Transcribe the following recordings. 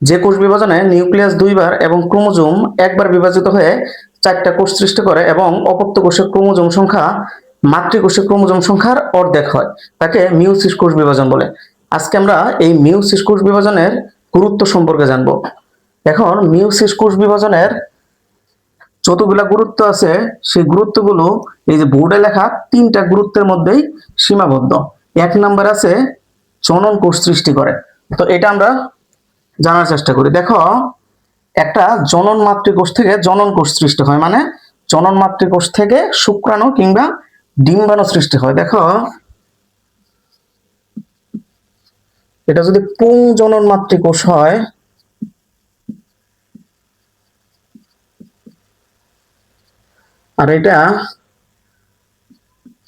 যে কোষ বিভাজনে নিউক্লিয়াস দুইবার এবং ক্রোমোজোম একবার বিভাজিত হয়ে চারটা কোষ সৃষ্টি করে এবং অপত্য কোষের ক্রোমোজোম সংখ্যা মাতৃকোষের ক্রোমোজোম সংখ্যার অর্ধেক হয়, তাকে মিওসিস কোষ বিভাজন বলে। আজকে আমরা এই মিওসিস কোষ বিভাজনের গুরুত্ব সম্পর্কে জানবো। এখন মিওসিস কোষ বিভাজনের যতগুলা গুরুত্ব আছে সেই গুরুত্বগুলো এই যে বোর্ডে লেখা তিনটা গুরুত্বের মধ্যেই সীমাবদ্ধ। এক নাম্বার আছে জনন কোষ সৃষ্টি করে। তো এটা আমরা জানার চেষ্টা করি। দেখো, একটা জনন মাতৃকোষ থেকে জনন কোষ সৃষ্টি হয়, মানে জনন মাতৃকোষ থেকে শুক্রাণু কিংবা ডিম্বাণু সৃষ্টি হয়। দেখো, এটা যদি পুংজনন মাতৃকোষ হয়, আর এটা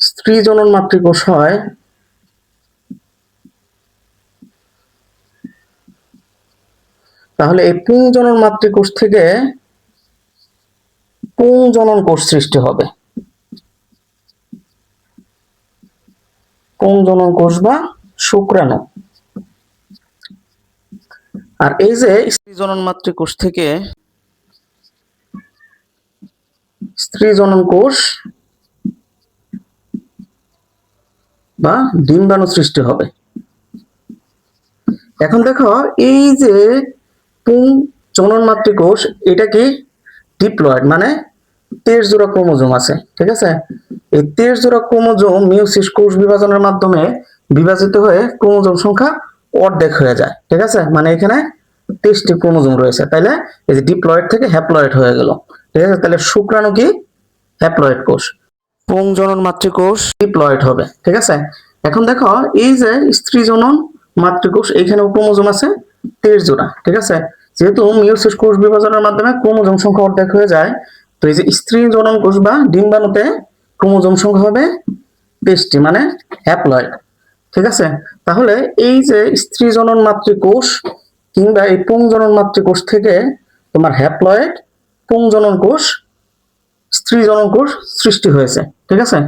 স্ত্রী জনন মাতৃকোষ হয়, তাহলে এই পুংজনন মাতৃকোষ থেকে পুংজনন কোষ সৃষ্টি হবে। পুংজনন কোষ বা শুক্রাণু। আর এই যে স্ত্রী জনন মাতৃকোষ থেকে স্ত্রী জনন কোষ বা ডিম্বাণু সৃষ্টি হবে। এখন দেখো, এই যে পুং জনন মাতৃকোষ, এটা কি ডিপ্লয়েড, মানে 23 জোড়া ক্রোমোজোম আছে, ঠিক আছে। এই 23 জোড়া ক্রোমোজোম মিওসিস কোষ বিভাজনের মাধ্যমে বিভাজিত হয়ে ক্রোমোজোম সংখ্যা অর্ধেক হয়ে যায়, ঠিক আছে। মানে এখানে 23টি ক্রোমোজোম রয়েছে, তাইলে এই যে ডিপ্লয়েড থেকে হ্যাপ্লয়েড হয়ে গেল, ঠিক আছে। তাহলে শুক্রাণু কি হ্যাপ্লয়েড কোষ, পুংজনন মাতৃকোষ ডিপ্লয়েড হবে, ঠিক আছে। এখন দেখো, এই যে স্ত্রী জনন মাতৃকোষ, এইখানে ক্রোমোজোম আছে 23 জোড়া, ঠিক আছে। যেহেতু মিওসিস কোষ বিভাজনের মাধ্যমে ক্রোমোজোম সংখ্যা অর্ধেক হয়ে যায়, তো এই যে স্ত্রী জনন কোষ বা ডিম্বাণুতে ক্রোমোজোম সংখ্যা হবে 23টি, মানে হ্যাপ্লয়েড, ঠিক আছে। তাহলে এই যে স্ত্রী জনন মাতৃকোষ কিংবা এই পুংজনন মাতৃকোষ থেকে তোমার হ্যাপ্লয়েড পুংজনন কোষ স্ত্রী জনন কোষ সৃষ্টি হয়েছে, ঠিক আছে।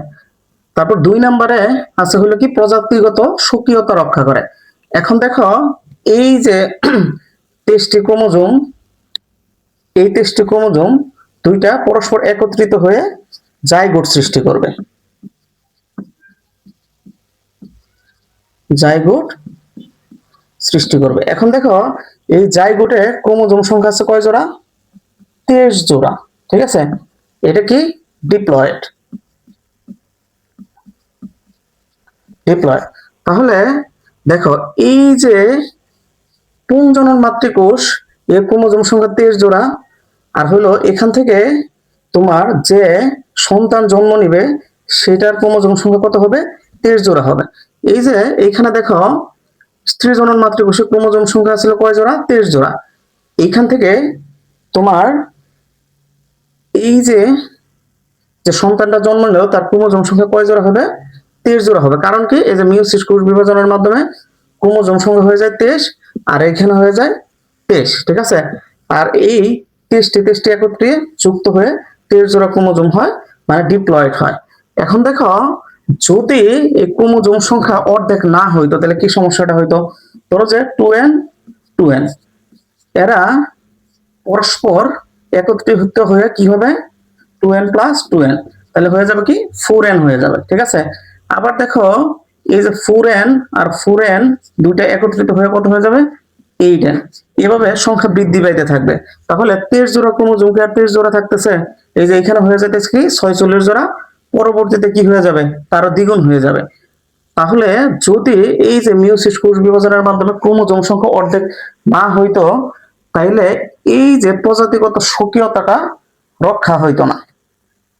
তারপর 2 নম্বরে আছে হলো কি প্রজাতিগত স্বকীয়তা রক্ষা করে। এখন দেখো, এই যে 23টি ক্রোমোজোম, এই 23টি ক্রোমোজোম দুইটা পরস্পর একত্রিত হয়ে জাইগোট সৃষ্টি করবে। জাইগোট সৃষ্টি করবে। এখন দেখো, এই জাইগোটে ক্রোমোজোম সংখ্যা আছে কয় জোড়া? 23 জোড়া, ঠিক আছে। এটা কি ডিপ্লয়েড। ডিপ্লয়েড। তাহলে দেখো, এই যে পুংজনন মাতৃকোষ, এর ক্রোমোজোম সংখ্যা 23 জোড়া, আর হলো এখান থেকে তোমার যে সন্তান জন্ম নিবে সেটার ক্রোমোজোম সংখ্যা কত হবে? 23 জোড়া হবে। এই যে এইখানে দেখো, স্ত্রী জনন মাতৃকোষের ক্রোমোজোম সংখ্যা ছিল কয় জোড়া? 23 জোড়া। এইখান থেকে তোমার এই যে যে সন্তানটা জন্ম নিল তার ক্রোমোজোম সংখ্যা কয় জোড়া হবে? 23 জোড়া হবে। কারণ কি, এই যে মিওসিস কোষ বিভাজনের মাধ্যমে ক্রোমোজোম সংখ্যা হয়ে যায় 23, আর এখানে হয়ে যায় 23, ঠিক আছে। আর এই 23টি একত্রে যুক্ত হয়ে 23 জোড়া ক্রোমোজোম হয়, মানে ডিপ্লয়েড হয়। এখন দেখো, যদি এই ক্রোমোজোম সংখ্যা অর্ধেক না হইতো তাহলে কি সমস্যাটা হইতো? ধরো যে 2n 2n, এরা পরস্পর একত্রিত হয়ে কি হবে? 2n প্লাস 2n, তাহলে হয়ে যাবে কি 4n হয়ে যাবে, ঠিক আছে। আবার দেখো, এই যে 4n আর 4n দুইটা একত্রিত হয়ে কত হয়ে যাবে? 8n। এভাবে সংখ্যা বৃদ্ধি পাইতে থাকবে। তাহলে 23 জোড়া ক্রোমোজোম কি আর 23 জোড়া থাকতেছে? এই যে এখানে হয়ে যাচ্ছে কি 46 জোড়া, পরবর্তীতে কি হয়ে যাবে? তারও দ্বিগুণ হয়ে যাবে। তাহলে যদি এই যে মিওসিস কোষ বিভাজনের মাধ্যমে ক্রোমোজোম সংখ্যা অর্ধেক না হইতো, তাইলে এই যে প্রজাতিগত স্বকীয়তাটা রক্ষা হইতো না,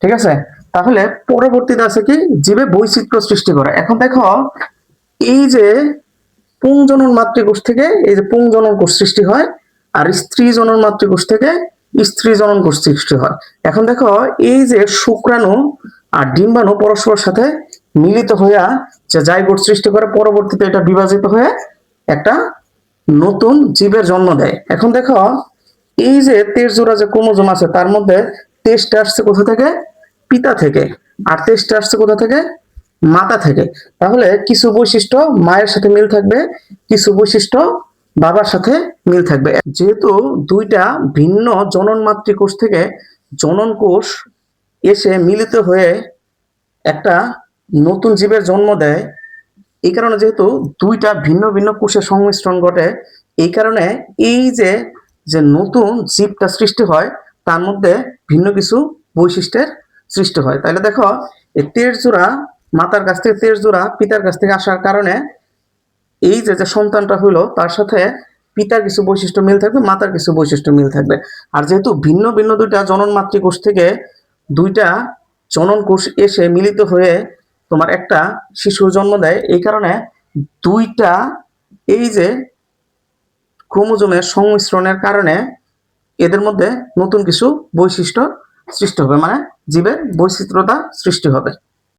ঠিক আছে। তাহলে পরবর্তীতে আছে কি জীবে বৈচিত্র্য সৃষ্টি করে। এখন দেখো, এই যে পুংজনন মাতৃকোষ থেকে এই যে পুংজনন কোষ সৃষ্টি হয়, আর স্ত্রী জনন মাতৃকোষ থেকে স্ত্রী জনন কোষ সৃষ্টি হয়। এখন দেখো, এই যে শুক্রাণু আর ডিম্বাণু পরস্পর সাথে মিলিত হইয়া যে জাইগোট সৃষ্টি করে, পরবর্তীতে এটা বিভাজিত হয়ে একটা নতুন জীবের জন্ম দেয়। এখন দেখো, এই যে 23 জোড়া যে ক্রোমোজোম আছে তার মধ্যে 23টা আসছে কোথা থেকে? পিতা থেকে। আর 23টা আসছে কোথা থেকে? মাতা থেকে। তাহলে কিছু বৈশিষ্ট্য মায়ের সাথে মিল থাকবে, কিছু বৈশিষ্ট্য বাবার সাথে মিল থাকবে। যেহেতু দুইটা ভিন্ন জনন মাতৃকোষ থেকে জনন কোষ এসে মিলিত হয়ে একটা নতুন জীবের জন্ম দেয়, এই কারণে যেহেতু দুইটা ভিন্ন ভিন্ন কোষের সংমিশ্রণ ঘটে, এই কারণে এই যে যে নতুন জীবটা সৃষ্টি হয় তার মধ্যে ভিন্ন কিছু বৈশিষ্ট্যের সৃষ্টি হয়। তাহলে দেখো এই তেজ জোড়া মাতার কাছ থেকে তেজ জোড়া পিতার কাছ থেকে আসার কারণে এই যে যে সন্তানটা হলো তার সাথে পিতার কিছু বৈশিষ্ট্য মিল থাকবে, মাতার কিছু বৈশিষ্ট্য মিল থাকবে। আর যেহেতু ভিন্ন ভিন্ন দুইটা জনন মাতৃকোষ থেকে দুইটা জনন কোষ এসে মিলিত হয়ে তোমার একটা শিশুর জন্ম দেয়, এই কারণে দুইটা এই যে ক্রোমোজোমের সংমিশ্রণের কারণে এদের মধ্যে নতুন কিছু বৈশিষ্ট্য সৃষ্টি হবে, মানে জীবের বৈচিত্র্যতা সৃষ্টি হবে।